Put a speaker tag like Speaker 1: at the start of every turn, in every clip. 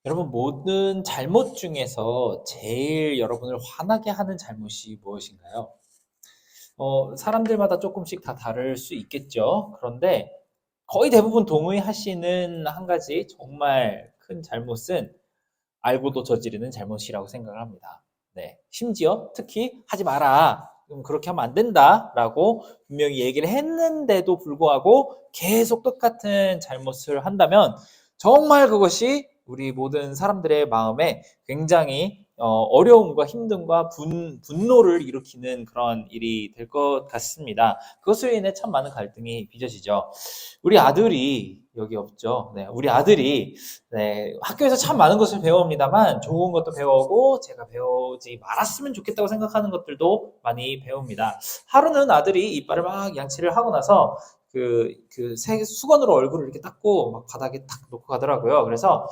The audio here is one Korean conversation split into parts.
Speaker 1: 여러분, 모든 잘못 중에서 제일 여러분을 화나게 하는 잘못이 무엇인가요? 사람들마다 조금씩 다 다를 수 있겠죠. 그런데 거의 대부분 동의하시는 한 가지 정말 큰 잘못은 알고도 저지르는 잘못이라고 생각을 합니다. 네. 심지어 특히 하지 마라. 그렇게 하면 안 된다라고 분명히 얘기를 했는데도 불구하고 계속 똑같은 잘못을 한다면 정말 그것이 우리 모든 사람들의 마음에 굉장히 어려움과 힘듦과 분노를 일으키는 그런 일이 될 것 같습니다. 그것으로 인해 참 많은 갈등이 빚어지죠. 우리 아들이 여기 없죠. 네, 우리 아들이 네, 학교에서 참 많은 것을 배웁니다만 좋은 것도 배우고 제가 배우지 말았으면 좋겠다고 생각하는 것들도 많이 배웁니다. 하루는 아들이 이빨을 막 양치를 하고 나서 수건으로 얼굴을 이렇게 닦고 막 바닥에 탁 놓고 가더라고요. 그래서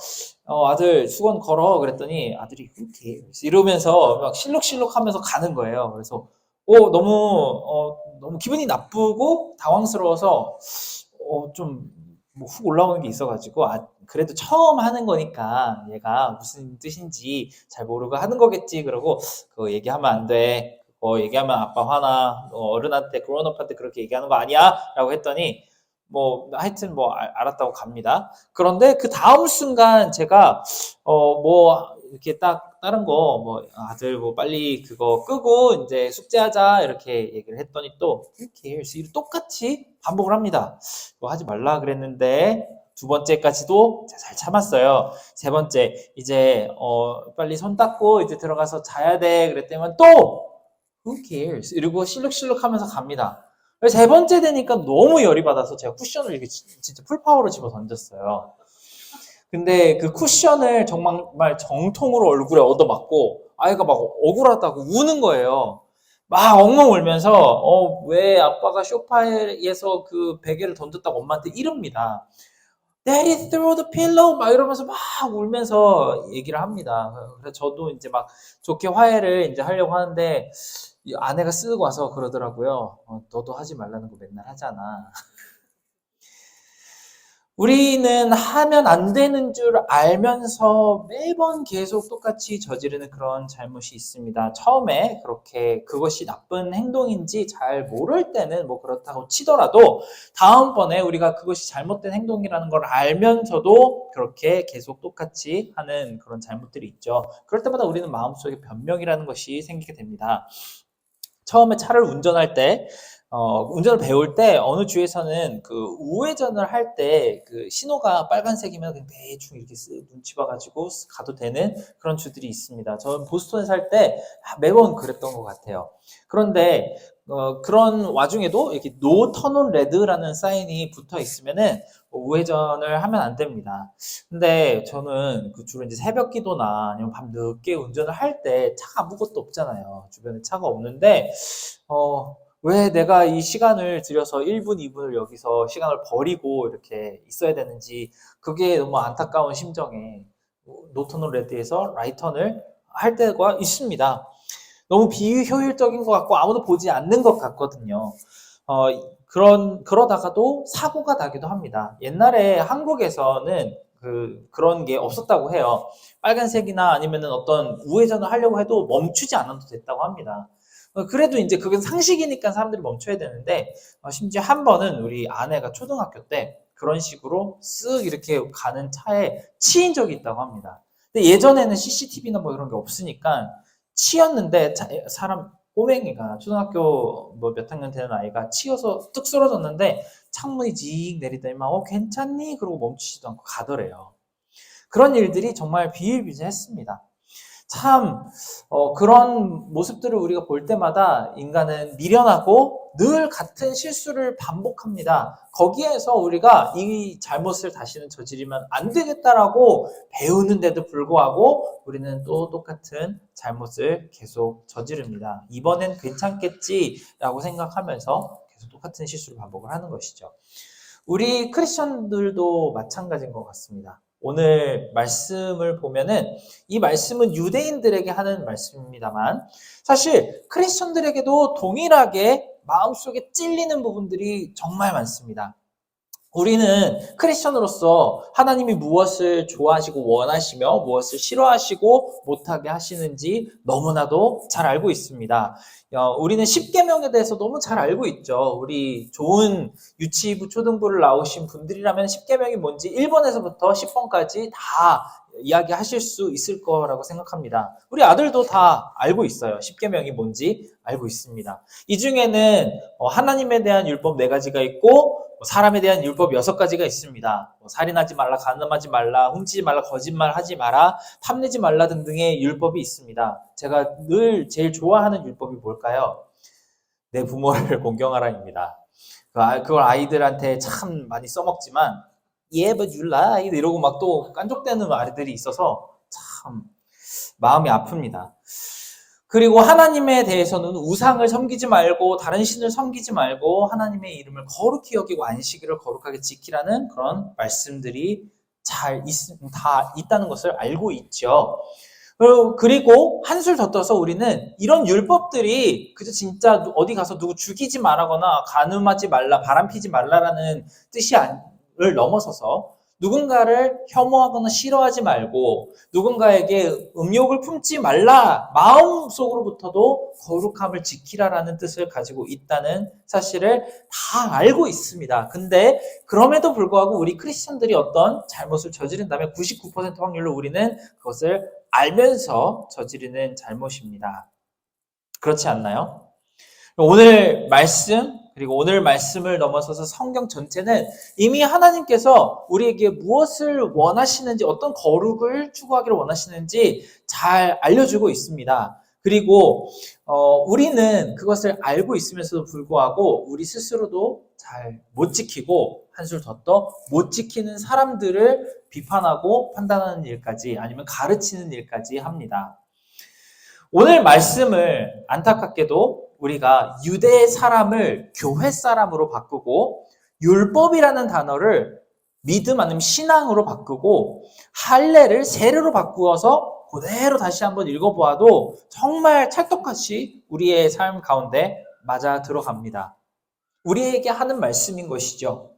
Speaker 1: 아들 수건 걸어 그랬더니 아들이 이렇게 이러면서 막 실룩실룩 하면서 가는 거예요. 그래서 너무 기분이 나쁘고 당황스러워서 좀뭐 훅 올라오는 게 있어가지고 그래도 처음 하는 거니까 얘가 무슨 뜻인지 잘 모르고 하는 거겠지. 그러고 그거 얘기하면 안 돼. 그거 얘기하면 아빠 화나. 어른한테 그런업한테 그렇게 얘기하는 거 아니야? 라고 했더니 뭐 하여튼 뭐 알았다고 갑니다. 그런데 그 다음 순간 제가 뭐 이렇게 딱 다른 거 뭐 아들 뭐 빨리 그거 끄고 이제 숙제하자 이렇게 얘기를 했더니 또 이렇게 똑같이 반복을 합니다. 뭐 하지 말라 그랬는데 두 번째까지도 잘 참았어요. 세 번째 이제 빨리 손 닦고 이제 들어가서 자야 돼 그랬더니 또 Who cares? 이러고 실룩실룩하면서 갑니다. 세 번째 되니까 너무 열이 받아서 제가 쿠션을 이렇게 진짜 풀파워로 집어 던졌어요. 근데 그 쿠션을 정말 정통으로 얼굴에 얻어맞고 아이가 막 억울하다고 우는 거예요. 막 엉엉 울면서 왜 아빠가 소파에서 그 베개를 던졌다고 엄마한테 이릅니다. Daddy throw the pillow 막 이러면서 막 울면서 얘기를 합니다. 그래서 저도 이제 막 좋게 화해를 이제 하려고 하는데 아내가 쓱 와서 그러더라고요. 너도 하지 말라는 거 맨날 하잖아. 우리는 하면 안 되는 줄 알면서 매번 계속 똑같이 저지르는 그런 잘못이 있습니다. 처음에 그렇게 그것이 나쁜 행동인지 잘 모를 때는 뭐 그렇다고 치더라도 다음번에 우리가 그것이 잘못된 행동이라는 걸 알면서도 그렇게 계속 똑같이 하는 그런 잘못들이 있죠. 그럴 때마다 우리는 마음속에 변명이라는 것이 생기게 됩니다. 처음에 차를 운전할 때 운전을 배울 때 어느 주에서는 그 우회전을 할 때 그 신호가 빨간색이면 그냥 대충 이렇게 쓱 눈치 봐가지고 가도 되는 그런 주들이 있습니다. 저는 보스턴에 살 때 매번 그랬던 것 같아요. 그런데 그런 와중에도 이렇게 노 턴온 레드라는 사인이 붙어 있으면은 우회전을 하면 안 됩니다. 근데 저는 그 주로 이제 새벽 기도나 아니면 밤 늦게 운전을 할 때 차가 아무것도 없잖아요. 주변에 차가 없는데 왜 내가 이 시간을 들여서 1분, 2분을 여기서 시간을 버리고 이렇게 있어야 되는지 그게 너무 안타까운 심정에 노턴 레드에서 라이턴을 할 때가 있습니다. 너무 비효율적인 것 같고 아무도 보지 않는 것 같거든요. 어, 그러다가도 사고가 나기도 합니다. 옛날에 한국에서는 그런 게 없었다고 해요. 빨간색이나 아니면은 어떤 우회전을 하려고 해도 멈추지 않아도 됐다고 합니다. 그래도 이제 그건 상식이니까 사람들이 멈춰야 되는데, 심지어 한 번은 우리 아내가 초등학교 때 그런 식으로 쓱 이렇게 가는 차에 치인 적이 있다고 합니다. 근데 예전에는 CCTV나 뭐 이런 게 없으니까 치였는데 사람 꼬맹이가 초등학교 뭐 몇 학년 되는 아이가 치여서 뚝 쓰러졌는데 창문이 직 내리더니 막 괜찮니? 그러고 멈추지도 않고 가더래요. 그런 일들이 정말 비일비재했습니다. 참 그런 모습들을 우리가 볼 때마다 인간은 미련하고 늘 같은 실수를 반복합니다. 거기에서 우리가 이 잘못을 다시는 저지르면 안 되겠다라고 배우는데도 불구하고 우리는 또 똑같은 잘못을 계속 저지릅니다. 이번엔 괜찮겠지라고 생각하면서 계속 똑같은 실수를 반복을 하는 것이죠. 우리 크리스천들도 마찬가지인 것 같습니다. 오늘 말씀을 보면은 이 말씀은 유대인들에게 하는 말씀입니다만 사실 크리스천들에게도 동일하게 마음속에 찔리는 부분들이 정말 많습니다. 우리는 크리스천으로서 하나님이 무엇을 좋아하시고 원하시며 무엇을 싫어하시고 못하게 하시는지 너무나도 잘 알고 있습니다. 우리는 십계명에 대해서 너무 잘 알고 있죠. 우리 좋은 유치부, 초등부를 나오신 분들이라면 십계명이 뭔지 1번에서부터 10번까지 다 이야기하실 수 있을 거라고 생각합니다. 우리 아들도 다 알고 있어요. 십계명이 뭔지 알고 있습니다. 이 중에는 하나님에 대한 율법 4가지가 있고 사람에 대한 율법 6가지가 있습니다. 살인하지 말라, 간음하지 말라, 훔치지 말라, 거짓말하지 마라, 탐내지 말라 등등의 율법이 있습니다. 제가 늘 제일 좋아하는 율법이 뭘까요? 내 부모를 공경하라입니다. 그걸 아이들한테 참 많이 써먹지만 Yeah, but you lie 이러고 막 또 깐족대는 아이들이 있어서 참 마음이 아픕니다. 그리고 하나님에 대해서는 우상을 섬기지 말고 다른 신을 섬기지 말고 하나님의 이름을 거룩히 여기고 안식일을 거룩하게 지키라는 그런 말씀들이 다 있다는 것을 알고 있죠. 그리고 한술 더 떠서 우리는 이런 율법들이 그저 진짜 어디 가서 누구 죽이지 말라거나 간음하지 말라, 바람피지 말라라는 뜻을 넘어서서 누군가를 혐오하거나 싫어하지 말고 누군가에게 음욕을 품지 말라 마음속으로부터도 거룩함을 지키라라는 뜻을 가지고 있다는 사실을 다 알고 있습니다. 근데 그럼에도 불구하고 우리 크리스천들이 어떤 잘못을 저지른다면 99% 확률로 우리는 그것을 알면서 저지르는 잘못입니다. 그렇지 않나요? 오늘 말씀 그리고 오늘 말씀을 넘어서서 성경 전체는 이미 하나님께서 우리에게 무엇을 원하시는지 어떤 거룩을 추구하기를 원하시는지 잘 알려주고 있습니다. 그리고 우리는 그것을 알고 있으면서도 불구하고 우리 스스로도 잘 못 지키고 한술 더 떠 못 지키는 사람들을 비판하고 판단하는 일까지 아니면 가르치는 일까지 합니다. 오늘 말씀을 안타깝게도 우리가 유대 사람을 교회 사람으로 바꾸고 율법이라는 단어를 믿음 아니면 신앙으로 바꾸고 할례를 세례로 바꾸어서 그대로 다시 한번 읽어보아도 정말 찰떡같이 우리의 삶 가운데 맞아 들어갑니다. 우리에게 하는 말씀인 것이죠.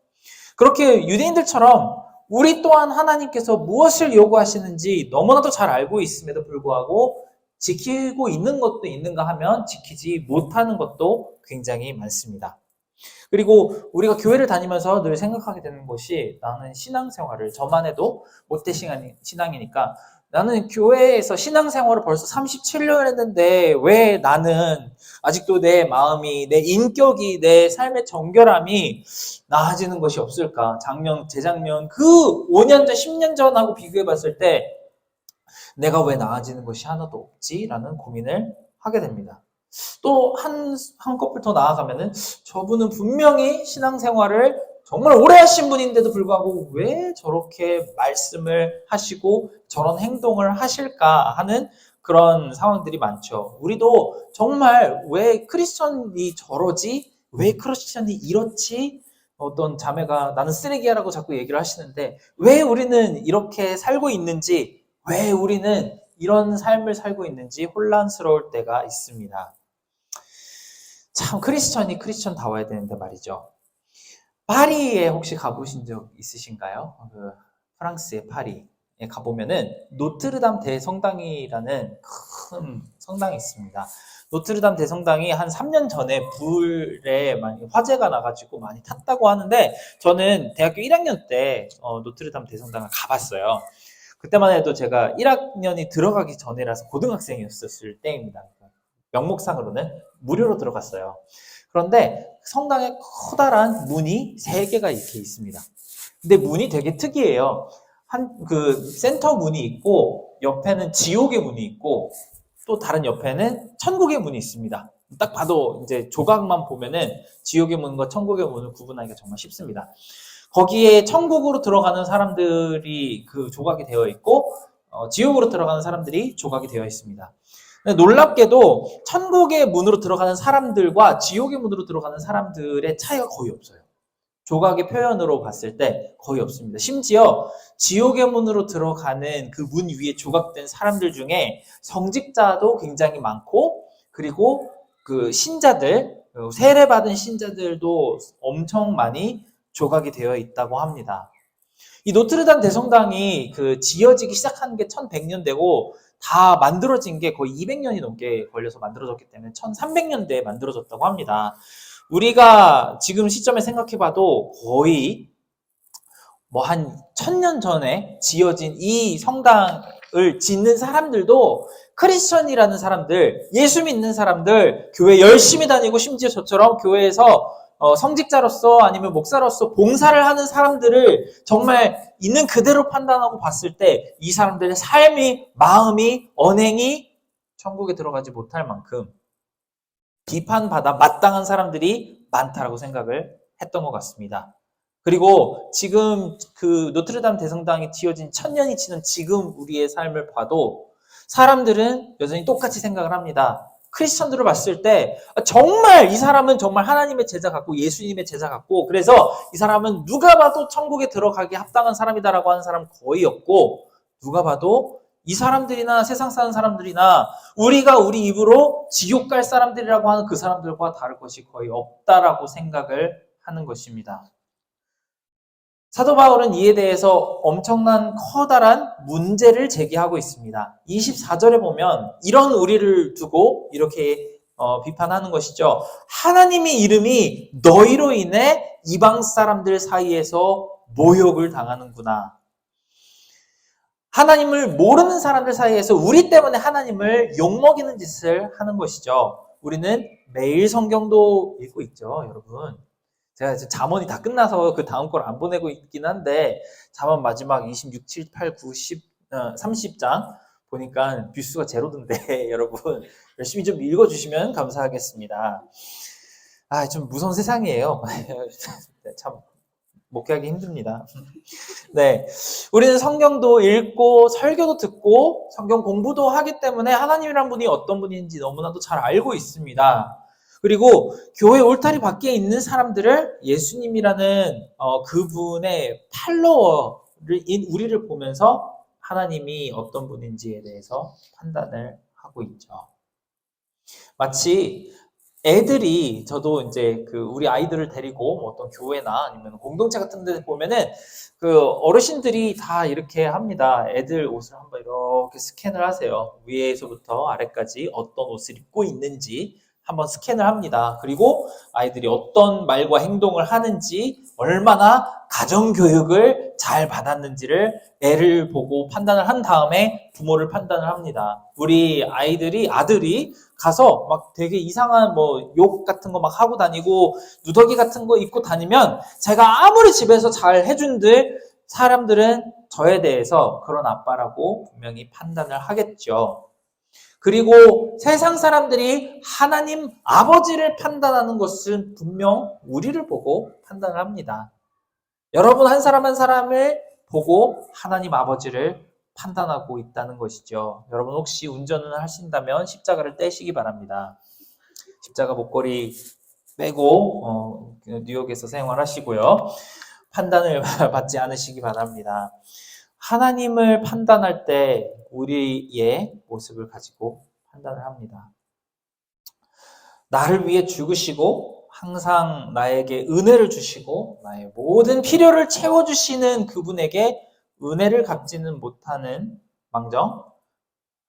Speaker 1: 그렇게 유대인들처럼 우리 또한 하나님께서 무엇을 요구하시는지 너무나도 잘 알고 있음에도 불구하고 지키고 있는 것도 있는가 하면 지키지 못하는 것도 굉장히 많습니다. 그리고 우리가 교회를 다니면서 늘 생각하게 되는 것이 나는 신앙생활을 저만 해도 못된 신앙이니까 나는 교회에서 신앙생활을 벌써 37년 했는데 왜 나는 아직도 내 마음이, 내 인격이, 내 삶의 정결함이 나아지는 것이 없을까? 재작년 그 5년 전, 10년 전하고 비교해 봤을 때 내가 왜 나아지는 것이 하나도 없지? 라는 고민을 하게 됩니다. 또 한 커플 더 나아가면은 저분은 분명히 신앙생활을 정말 오래 하신 분인데도 불구하고 왜 저렇게 말씀을 하시고 저런 행동을 하실까 하는 그런 상황들이 많죠. 우리도 정말 왜 크리스천이 저러지? 왜 크리스천이 이렇지? 어떤 자매가 나는 쓰레기야라고 자꾸 얘기를 하시는데 왜 우리는 이렇게 살고 있는지 왜 우리는 이런 삶을 살고 있는지 혼란스러울 때가 있습니다. 참 크리스천이 크리스천다워야 되는데 말이죠. 파리에 혹시 가보신 적 있으신가요? 프랑스의 파리에 가보면은 노트르담 대성당이라는 큰 성당이 있습니다. 노트르담 대성당이 한 3년 전에 불에 많이 화재가 나가지고 많이 탔다고 하는데 저는 대학교 1학년 때 노트르담 대성당을 가봤어요. 그때만 해도 제가 1학년이 들어가기 전이라서 고등학생이었을 때입니다. 명목상으로는 무료로 들어갔어요. 그런데 성당에 커다란 문이 3개가 이렇게 있습니다. 근데 문이 되게 특이해요. 센터 문이 있고 옆에는 지옥의 문이 있고 또 다른 옆에는 천국의 문이 있습니다. 딱 봐도 이제 조각만 보면은 지옥의 문과 천국의 문을 구분하기가 정말 쉽습니다. 거기에 천국으로 들어가는 사람들이 그 조각이 되어 있고 지옥으로 들어가는 사람들이 조각이 되어 있습니다. 놀랍게도 천국의 문으로 들어가는 사람들과 지옥의 문으로 들어가는 사람들의 차이가 거의 없어요. 조각의 표현으로 봤을 때 거의 없습니다. 심지어 지옥의 문으로 들어가는 그 문 위에 조각된 사람들 중에 성직자도 굉장히 많고 그리고 그 신자들, 세례받은 신자들도 엄청 많이 조각이 되어 있다고 합니다. 이 노트르담 대성당이 지어지기 시작한 게 1100년대고 다 만들어진 게 거의 200년이 넘게 걸려서 만들어졌기 때문에 1300년대에 만들어졌다고 합니다. 우리가 지금 시점에 생각해봐도 거의 한 1000년 전에 지어진 이 성당을 짓는 사람들도 크리스천이라는 사람들, 예수 믿는 사람들, 교회 열심히 다니고 심지어 저처럼 교회에서 성직자로서 아니면 목사로서 봉사를 하는 사람들을 정말 있는 그대로 판단하고 봤을 때 이 사람들의 삶이, 마음이, 언행이 천국에 들어가지 못할 만큼 비판받아 마땅한 사람들이 많다라고 생각을 했던 것 같습니다. 그리고 지금 노트르담 대성당이 지어진 1000년이 지난 지금 우리의 삶을 봐도 사람들은 여전히 똑같이 생각을 합니다. 크리스천들을 봤을 때 정말 이 사람은 정말 하나님의 제자 같고 예수님의 제자 같고 그래서 이 사람은 누가 봐도 천국에 들어가기 합당한 사람이다라고 하는 사람 거의 없고 누가 봐도 이 사람들이나 세상 사는 사람들이나 우리가 우리 입으로 지옥 갈 사람들이라고 하는 그 사람들과 다를 것이 거의 없다라고 생각을 하는 것입니다. 사도 바울은 이에 대해서 엄청난 커다란 문제를 제기하고 있습니다. 24절에 보면 이런 우리를 두고 이렇게 비판하는 것이죠. 하나님의 이름이 너희로 인해 이방 사람들 사이에서 모욕을 당하는구나. 하나님을 모르는 사람들 사이에서 우리 때문에 하나님을 욕먹이는 짓을 하는 것이죠. 우리는 매일 성경도 읽고 있죠, 여러분. 제가 이제 잠언이 다 끝나서 그 다음 걸 안 보내고 있긴 한데 잠언 마지막 26, 7, 8, 9, 10, 30장 보니까 뷰수가 제로던데 여러분 열심히 좀 읽어주시면 감사하겠습니다. 좀 무서운 세상이에요. 참 목회하기 힘듭니다. 네, 우리는 성경도 읽고 설교도 듣고 성경 공부도 하기 때문에 하나님이란 분이 어떤 분인지 너무나도 잘 알고 있습니다. 그리고 교회 울타리 밖에 있는 사람들을 예수님이라는 그분의 팔로워를 우리를 보면서 하나님이 어떤 분인지에 대해서 판단을 하고 있죠. 마치 애들이 저도 이제 우리 아이들을 데리고 어떤 교회나 아니면 공동체 같은 데 보면은 어르신들이 다 이렇게 합니다. 애들 옷을 한번 이렇게 스캔을 하세요. 위에서부터 아래까지 어떤 옷을 입고 있는지 한번 스캔을 합니다. 그리고 아이들이 어떤 말과 행동을 하는지, 얼마나 가정교육을 잘 받았는지를 애를 보고 판단을 한 다음에 부모를 판단을 합니다. 우리 아들이 가서 막 되게 이상한 욕 같은 거 막 하고 다니고 누더기 같은 거 입고 다니면 제가 아무리 집에서 잘 해준들 사람들은 저에 대해서 그런 아빠라고 분명히 판단을 하겠죠. 그리고 세상 사람들이 하나님 아버지를 판단하는 것은 분명 우리를 보고 판단을 합니다. 여러분 한 사람 한 사람을 보고 하나님 아버지를 판단하고 있다는 것이죠. 여러분 혹시 운전을 하신다면 십자가를 떼시기 바랍니다. 십자가 목걸이 빼고 뉴욕에서 생활하시고요. 판단을 받지 않으시기 바랍니다. 하나님을 판단할 때 우리의 모습을 가지고 판단을 합니다. 나를 위해 죽으시고 항상 나에게 은혜를 주시고 나의 모든 필요를 채워주시는 그분에게 은혜를 갚지는 못하는 망정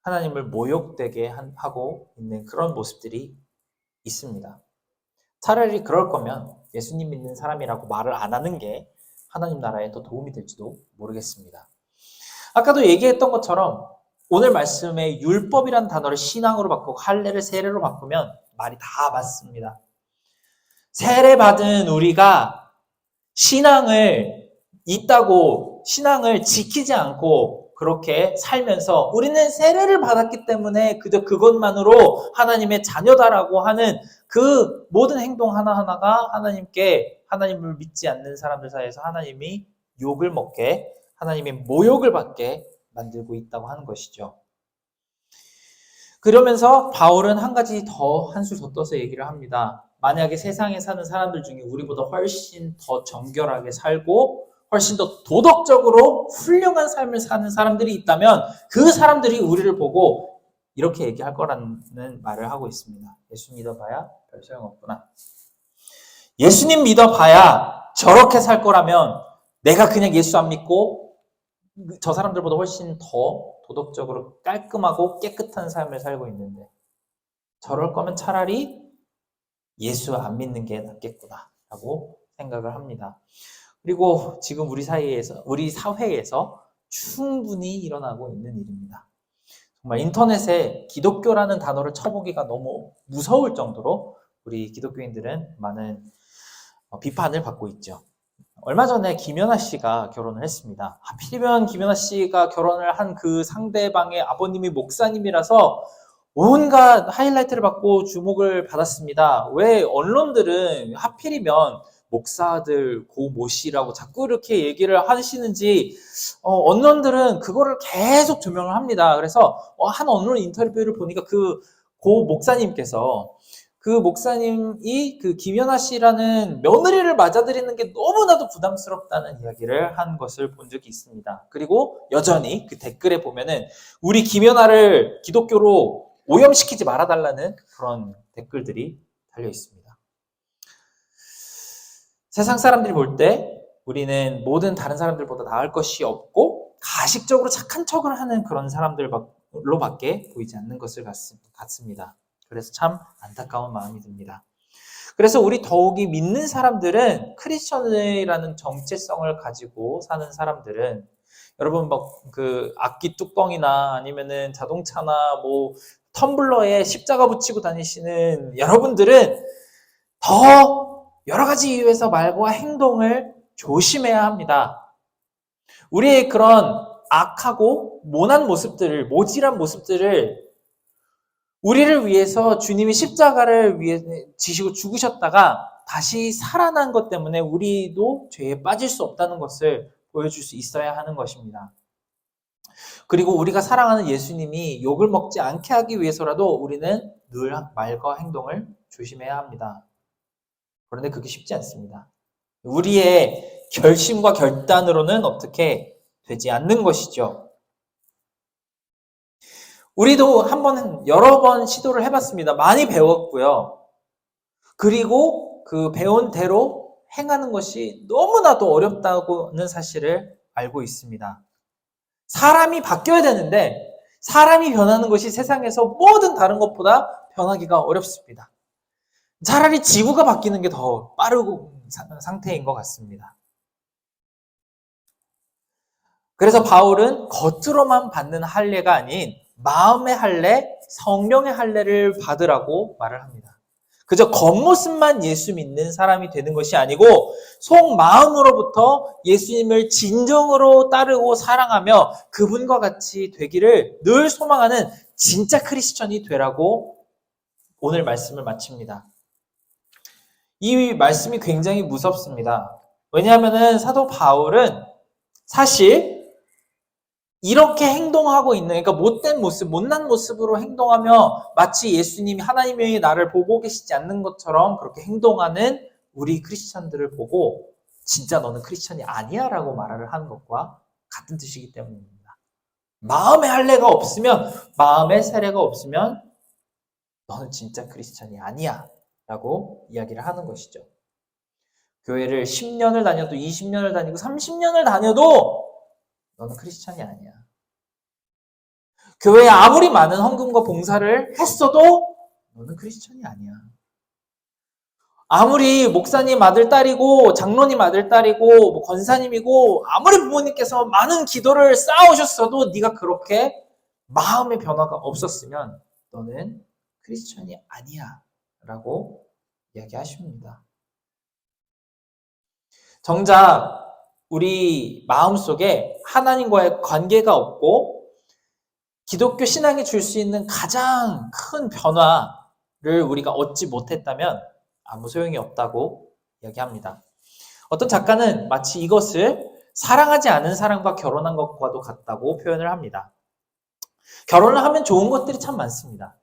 Speaker 1: 하나님을 모욕되게 하고 있는 그런 모습들이 있습니다. 차라리 그럴 거면 예수님 믿는 사람이라고 말을 안 하는 게 하나님 나라에 더 도움이 될지도 모르겠습니다. 아까도 얘기했던 것처럼 오늘 말씀에 율법이란 단어를 신앙으로 바꾸고 할례를 세례로 바꾸면 말이 다 맞습니다. 세례받은 우리가 신앙을 지키지 않고 그렇게 살면서 우리는 세례를 받았기 때문에 그저 그것만으로 하나님의 자녀다라고 하는 그 모든 행동 하나하나가 하나님을 믿지 않는 사람들 사이에서 하나님이 욕을 먹게, 하나님의 모욕을 받게 만들고 있다고 하는 것이죠. 그러면서 바울은 한술 더 떠서 얘기를 합니다. 만약에 세상에 사는 사람들 중에 우리보다 훨씬 더 정결하게 살고 훨씬 더 도덕적으로 훌륭한 삶을 사는 사람들이 있다면 그 사람들이 우리를 보고 이렇게 얘기할 거라는 말을 하고 있습니다. 예수 믿어봐야 별 소용없구나. 예수님 믿어봐야 저렇게 살 거라면 내가 그냥 예수 안 믿고 저 사람들보다 훨씬 더 도덕적으로 깔끔하고 깨끗한 삶을 살고 있는데 저럴 거면 차라리 예수 안 믿는 게 낫겠구나 라고 생각을 합니다. 그리고 지금 우리 사회에서 충분히 일어나고 있는 일입니다. 정말 인터넷에 기독교라는 단어를 쳐보기가 너무 무서울 정도로 우리 기독교인들은 많은 비판을 받고 있죠. 얼마 전에 김연아 씨가 결혼을 했습니다. 하필이면 김연아 씨가 결혼을 한 그 상대방의 아버님이 목사님이라서 온갖 하이라이트를 받고 주목을 받았습니다. 왜 언론들은 하필이면 목사들 고 모 씨라고 자꾸 이렇게 얘기를 하시는지 언론들은 그거를 계속 조명을 합니다. 그래서 한 언론 인터뷰를 보니까 그 고 목사님께서 그 목사님이 그 김연아 씨라는 며느리를 맞아들이는 게 너무나도 부담스럽다는 이야기를 한 것을 본 적이 있습니다. 그리고 여전히 그 댓글에 보면은 우리 김연아를 기독교로 오염시키지 말아달라는 그런 댓글들이 달려 있습니다. 세상 사람들이 볼 때 우리는 모든 다른 사람들보다 나을 것이 없고 가식적으로 착한 척을 하는 그런 사람들로밖에 보이지 않는 것을 같습니다. 그래서 참 안타까운 마음이 듭니다. 그래서 우리 더욱이 믿는 사람들은 크리스천이라는 정체성을 가지고 사는 사람들은 여러분 그 악기 뚜껑이나 아니면은 자동차나 뭐 텀블러에 십자가 붙이고 다니시는 여러분들은 더 여러 가지 이유에서 말과 행동을 조심해야 합니다. 우리의 그런 악하고 모난 모습들을, 모질한 모습들을 우리를 위해서 주님이 십자가를 위해 지시고 죽으셨다가 다시 살아난 것 때문에 우리도 죄에 빠질 수 없다는 것을 보여줄 수 있어야 하는 것입니다. 그리고 우리가 사랑하는 예수님이 욕을 먹지 않게 하기 위해서라도 우리는 늘 말과 행동을 조심해야 합니다. 그런데 그게 쉽지 않습니다. 우리의 결심과 결단으로는 어떻게 되지 않는 것이죠. 우리도 여러 번 시도를 해봤습니다. 많이 배웠고요. 그리고 그 배운 대로 행하는 것이 너무나도 어렵다고는 사실을 알고 있습니다. 사람이 바뀌어야 되는데 사람이 변하는 것이 세상에서 모든 다른 것보다 변하기가 어렵습니다. 차라리 지구가 바뀌는 게 더 빠르고 상태인 것 같습니다. 그래서 바울은 겉으로만 받는 할례가 아닌 마음의 할례, 성령의 할례를 받으라고 말을 합니다. 그저 겉모습만 예수 믿는 사람이 되는 것이 아니고 속마음으로부터 예수님을 진정으로 따르고 사랑하며 그분과 같이 되기를 늘 소망하는 진짜 크리스천이 되라고 오늘 말씀을 마칩니다. 이 말씀이 굉장히 무섭습니다. 왜냐하면 사도 바울은 사실 이렇게 행동하고 있는, 그러니까 못된 모습, 못난 모습으로 행동하며 마치 예수님이 하나님이 나를 보고 계시지 않는 것처럼 그렇게 행동하는 우리 크리스천들을 보고 진짜 너는 크리스천이 아니야 라고 말을 하는 것과 같은 뜻이기 때문입니다. 마음의 할례가 없으면, 마음의 세례가 없으면 너는 진짜 크리스천이 아니야 라고 이야기를 하는 것이죠. 교회를 10년을 다녀도 20년을 다니고 30년을 다녀도 너는 크리스천이 아니야. 교회에 아무리 많은 헌금과 봉사를 했어도 너는 크리스천이 아니야. 아무리 목사님 아들 딸이고 장로님 아들 딸이고 권사님이고 아무리 부모님께서 많은 기도를 쌓아오셨어도 네가 그렇게 마음의 변화가 없었으면 너는 크리스천이 아니야 라고 이야기하십니다. 정작 우리 마음속에 하나님과의 관계가 없고 기독교 신앙이 줄 수 있는 가장 큰 변화를 우리가 얻지 못했다면 아무 소용이 없다고 이야기합니다. 어떤 작가는 마치 이것을 사랑하지 않은 사람과 결혼한 것과도 같다고 표현을 합니다. 결혼을 하면 좋은 것들이 참 많습니다.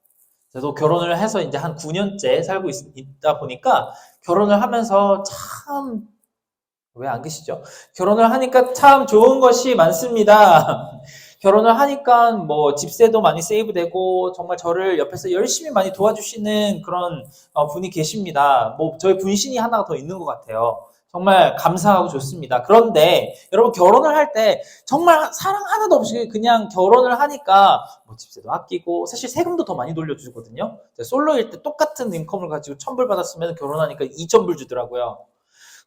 Speaker 1: 저도 결혼을 해서 이제 한 9년째 살고 있다 보니까 결혼을 하면서 참 왜 안 계시죠? 결혼을 하니까 참 좋은 것이 많습니다. 결혼을 하니까 뭐 집세도 많이 세이브되고 정말 저를 옆에서 열심히 많이 도와주시는 그런 분이 계십니다. 뭐 저희 분신이 하나가 더 있는 것 같아요. 정말 감사하고 좋습니다. 그런데 여러분 결혼을 할 때 정말 사랑 하나도 없이 그냥 결혼을 하니까 뭐 집세도 아끼고 사실 세금도 더 많이 돌려주거든요. 솔로일 때 똑같은 인컴을 가지고 1,000불 받았으면 결혼하니까 2,000불 주더라고요.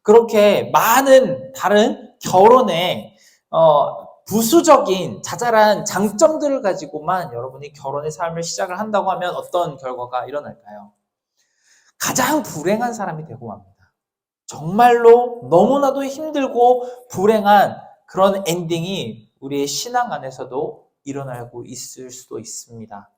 Speaker 1: 그렇게 많은 다른 결혼의 부수적인 자잘한 장점들을 가지고만 여러분이 결혼의 삶을 시작을 한다고 하면 어떤 결과가 일어날까요? 가장 불행한 사람이 되고 맙니다. 정말로 너무나도 힘들고 불행한 그런 엔딩이 우리의 신앙 안에서도 일어나고 있을 수도 있습니다.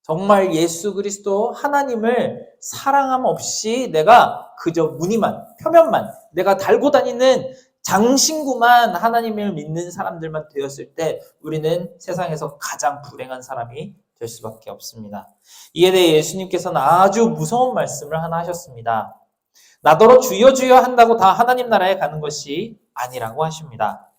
Speaker 1: 정말 예수 그리스도 하나님을 사랑함 없이 내가 그저 무늬만, 표면만, 내가 달고 다니는 장신구만 하나님을 믿는 사람들만 되었을 때 우리는 세상에서 가장 불행한 사람이 될 수밖에 없습니다. 이에 대해 예수님께서는 아주 무서운 말씀을 하나 하셨습니다. 나더러 주여 주여 한다고 다 하나님 나라에 가는 것이 아니라고 하십니다.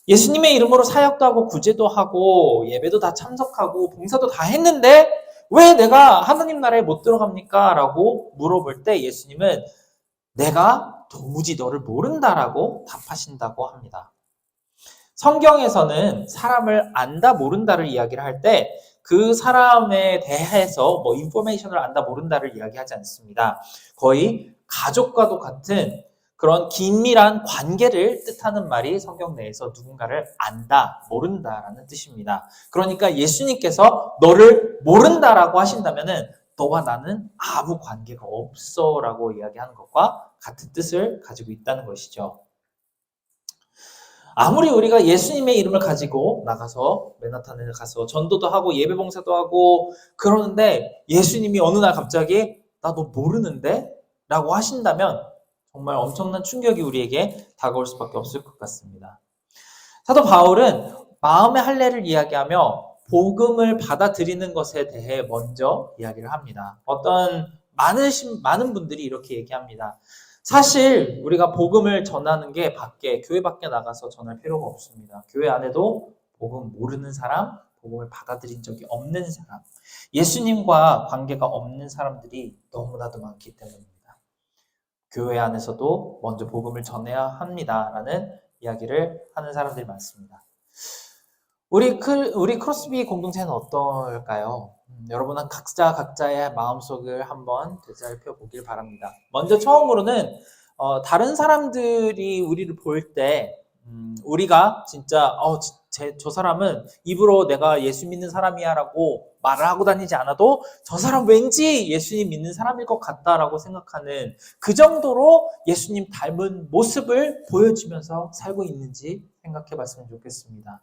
Speaker 1: 예수님의 이름으로 사역도 하고 구제도 하고 예배도 다 참석하고 봉사도 다 했는데 왜 내가 하나님 나라에 못 들어갑니까? 라고 물어볼 때 예수님은 내가 도무지 너를 모른다라고 답하신다고 합니다. 성경에서는 사람을 안다 모른다를 이야기를 할 때 그 사람에 대해서 인포메이션을 안다 모른다를 이야기하지 않습니다. 거의 가족과도 같은 그런 긴밀한 관계를 뜻하는 말이 성경 내에서 누군가를 안다, 모른다라는 뜻입니다. 그러니까 예수님께서 너를 모른다라고 하신다면은 너와 나는 아무 관계가 없어라고 이야기하는 것과 같은 뜻을 가지고 있다는 것이죠. 아무리 우리가 예수님의 이름을 가지고 나가서 맨하탄에 가서 전도도 하고 예배 봉사도 하고 그러는데 예수님이 어느 날 갑자기 나 너 모르는데? 라고 하신다면 정말 엄청난 충격이 우리에게 다가올 수밖에 없을 것 같습니다. 사도 바울은 마음의 할례를 이야기하며 복음을 받아들이는 것에 대해 먼저 이야기를 합니다. 많은 분들이 이렇게 얘기합니다. 사실 우리가 복음을 전하는 게 교회 밖에 나가서 전할 필요가 없습니다. 교회 안에도 복음 모르는 사람, 복음을 받아들인 적이 없는 사람, 예수님과 관계가 없는 사람들이 너무나도 많기 때문입니다. 교회 안에서도 먼저 복음을 전해야 합니다라는 이야기를 하는 사람들이 많습니다. 우리 크로스비 공동체는 어떨까요? 여러분은 각자의 마음속을 한번 되살펴 보길 바랍니다. 먼저 처음으로는 다른 사람들이 우리를 볼 때 우리가 진짜 저 사람은 입으로 내가 예수 믿는 사람이야 라고 말을 하고 다니지 않아도 저 사람 왠지 예수님 믿는 사람일 것 같다라고 생각하는 그 정도로 예수님 닮은 모습을 보여주면서 살고 있는지 생각해 봤으면 좋겠습니다.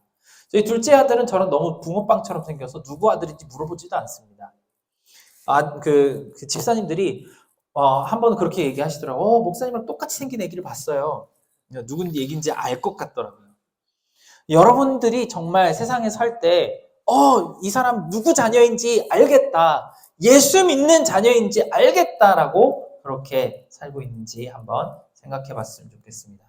Speaker 1: 저희 둘째 아들은 저랑 너무 붕어빵처럼 생겨서 누구 아들인지 물어보지도 않습니다. 그 집사님들이 한 번 그렇게 얘기하시더라고요. 목사님이랑 똑같이 생긴 애기를 봤어요. 누군지 얘기인지 알 것 같더라고요. 여러분들이 정말 세상에 살 때 이 사람 누구 자녀인지 알겠다. 예수 믿는 자녀인지 알겠다라고 그렇게 살고 있는지 한번 생각해 봤으면 좋겠습니다.